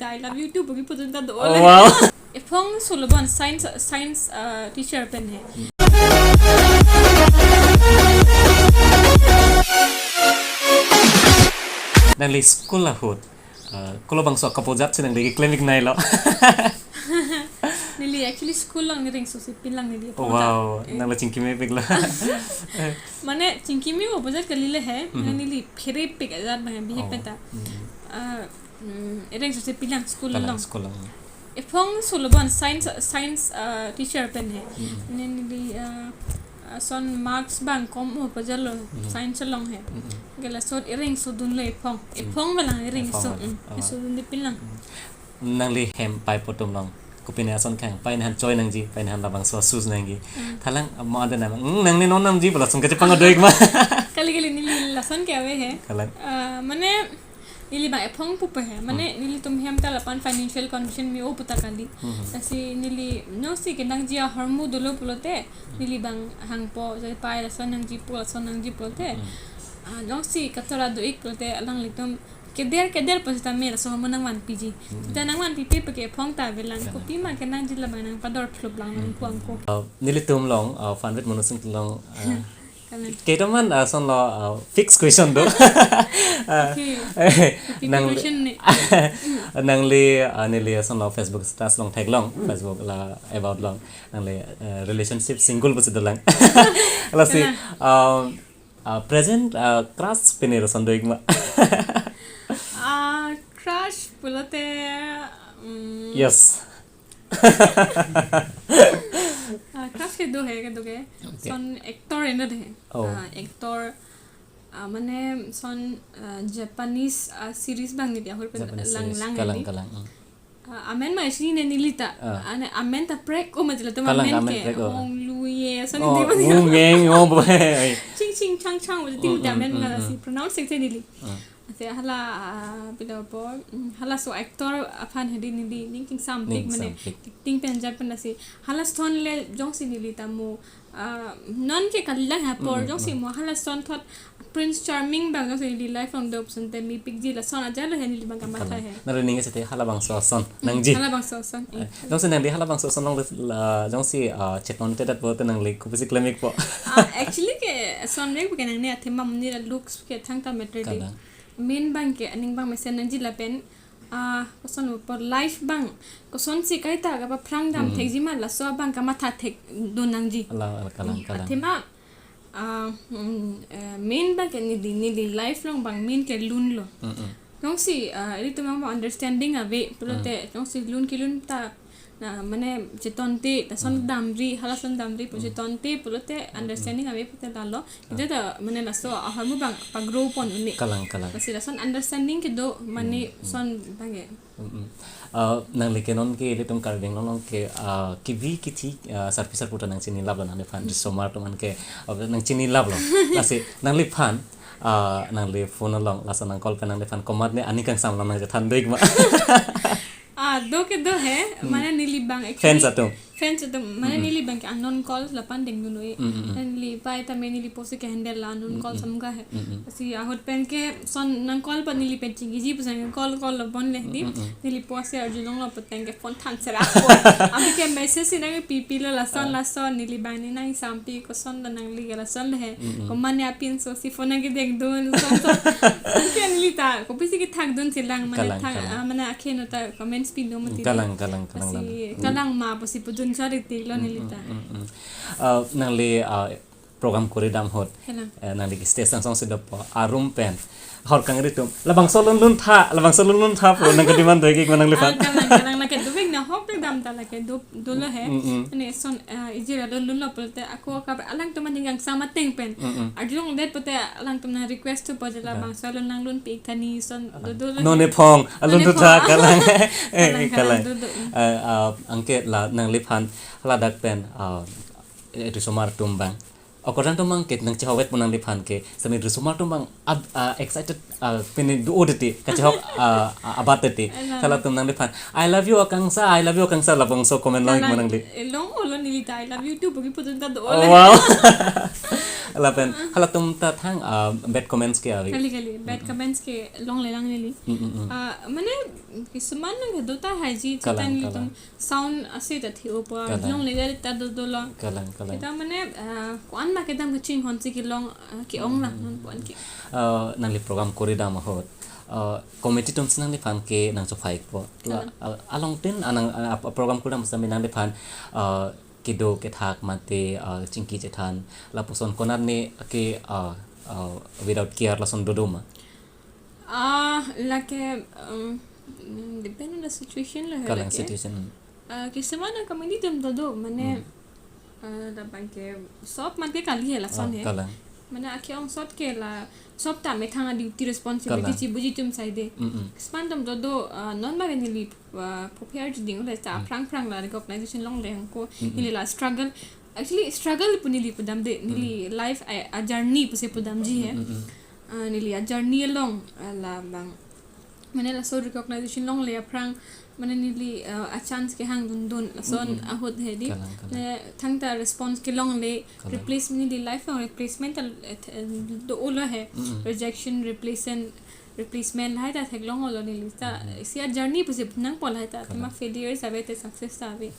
nilita I love you too bagi pujunta do Oh, wow. Epong suluban science teacher pen hai. Nang li school lah hut. Kalau bangsa kapojat sih nang li klinik nai lo. Nili actually school lang ni ring so si pilang nili. Oh, wow. Nang la cingki me pigla. Mane cingki mi opposite kalile hai. Nili फिरे पिक आजाद में भी है पता. Ring so si pilang school lang. School lang. Epong suluban science teacher pen hai. Nili son marks bang kom opposite lo science long hai. Gala so ring so dun lo epong malang ring so dun di pilang. Nang li hem pai potom long. Kupinnya son kang pai nan joy nang ji pai nan labang so sus nang gi thalang mo ada nam nang ni non nam ji bola sung ke pang doik ma kali nili lason kya we hai kalang mane nili ba epong pupa hai mane nili tum hem ta lapan financial condition mi o puta kali asi nili no si ke nang ji harmu dolo pulote nili bang hang po jai pai lason nang ji pulote long si katora do ik pulote alang litum keder posita mera so mo nang man piji ta nang man pipi pake phong ta velang ko pi ma ke nang jilla ba nang pador club lang nang kuang ko nilitum long fanvet monusung long kanan kedaman son lo fix question do nang nang li nili son lo Facebook status long tag long Facebook la about long nang li relationship single bus lang la si present crush penero son doik ma crush pulote yes crush ke do ke son actor ena de actor mane son Japanese series bang ni dia hol lang amen ma shini ne nilita ane amen ta prek ko majla to amen ke ong luye son di ba ngeng o boy ching chang wo di da amen ma si pronounce se nili ase hala bila po hala so actor afan hedi nili ninking something mane ting penjab pan ase hala ston le jong si nili tamu non ke kallang ha por jong si mo hala ston thot Prince Charming bang jong si nili life from the option te mi pig ji la son aja lo nili bang ka matha hai na ning se te hala bang so son nang ji hala bang so son jong si nang di hala bang so son long jong si cheton te dat bo te nang le ku bisi klemik po actually ke son le ku ke nang ne athema mni looks ke thang ta matter main bang ke aning bang mesen nang jila pen koson por life bang koson si kai ta ga prang dam thek ji ma la so bang ka matha thek do nang ji kalang athema main bang ke ni life long bang main ke lun lo nong si ri tu mang understanding ave pulote nong si lun ki lun ta na mane jetonte ta son damri hala son damri pu jetonte pulote understanding ave puta dalo ida da mane la so hamu bang pa grow pon ni kalang kasi la son understanding ke do mane son bange nang le kenon ke le tum kar ding long ke ki vi ki thi service puta nang chini lab na ne fan so mar to man ke nang chini lab lo lasi nang le fan nang le phone long la san nang call pe nang le fan komat ne ani kang sam nang than deik ma दो के दो है माने नीली बंग फैंस तो माने नीली बंग के अननोन कॉल्स लपन देंग नो ए नीली पाए त मैं नीली पोसे के हैंडल ला अननोन कॉल समगा है सी आहोत पेन के सन नंग कॉल पर नीली पेचिंग जी पुसंग कॉल लपन ले दी नीली पोसे अर्जुन लोग लपतंग के फोन थान से राख अभी के मैसेज सिना के पीपी लो लसन नीली बंग ने नहीं सांपी को सन नंग ली गला सन है को माने अपिन सो सी फोन के देख दो के नीली ता को पिसी के थाक दोन सिलांग माने आखे न ता कमेंट्स भी नो मत kalang ma posi pujun sari tiglo nilita nang le program kore dam hot nang le station song se dop arum pen hor kang ri tum labang solun lun tha po nang ka diman doi ki nang le fan kalang na ke dubek na hop dam ta la ke do lo he ne son ijira lo lun lo polte ako ka alang to man yang sama teng pen arjung det pote alang to na request to pojala bang solun nang lun pik thani son do lo no ne phong alun tu tha kalang angke la nang le fan la dak pen itu somar tumbang Okoran to mang ket nang chawet punang liphan ke sami rusuma to mang excited pin do odete ka chawk abatete kala tum nang liphan I love you akangsa labong so comment lang manang li long olon nilita I love you too bagi putun ta do wow ala pen hala tum ta thang bad comments ke awi kali bad comments ke long le lang nili mane kisuman ng dota haji chatan litum sound ase ta thi opa long le gari ta do lo kalang kita mane kwan ma kedam ching hon chi ki long ki ong na non kwan ki nang li program kori da ma hot committee tum snang li phan ke nang so phai po along tin anang program kudam sami nang li phan kido ke thak mate chingki che than la poson konar ne ke without care la son dodoma like depend on the situation la kalang situation kisamana committee tum do mane da banke sop man ke kali la son he kalang mana akyong sot ke la sop ta me thanga duty responsibility chi buji tum sai de spandam do non ma ni prepared ding la ta prang la recognition long le ko ni la struggle actually struggle puni li pudam de ni life a journey puse pudam ji hai ni li a journey long la bang mana la so recognition long le prang mana ni li a chance ke hang dun son a hot he di thang ta response ke long le replacement ni life long replacement do ola hai rejection replacement hai ta thek long olo ni li ta sia journey puse nang pol hai ta ma failure sabe te success sabe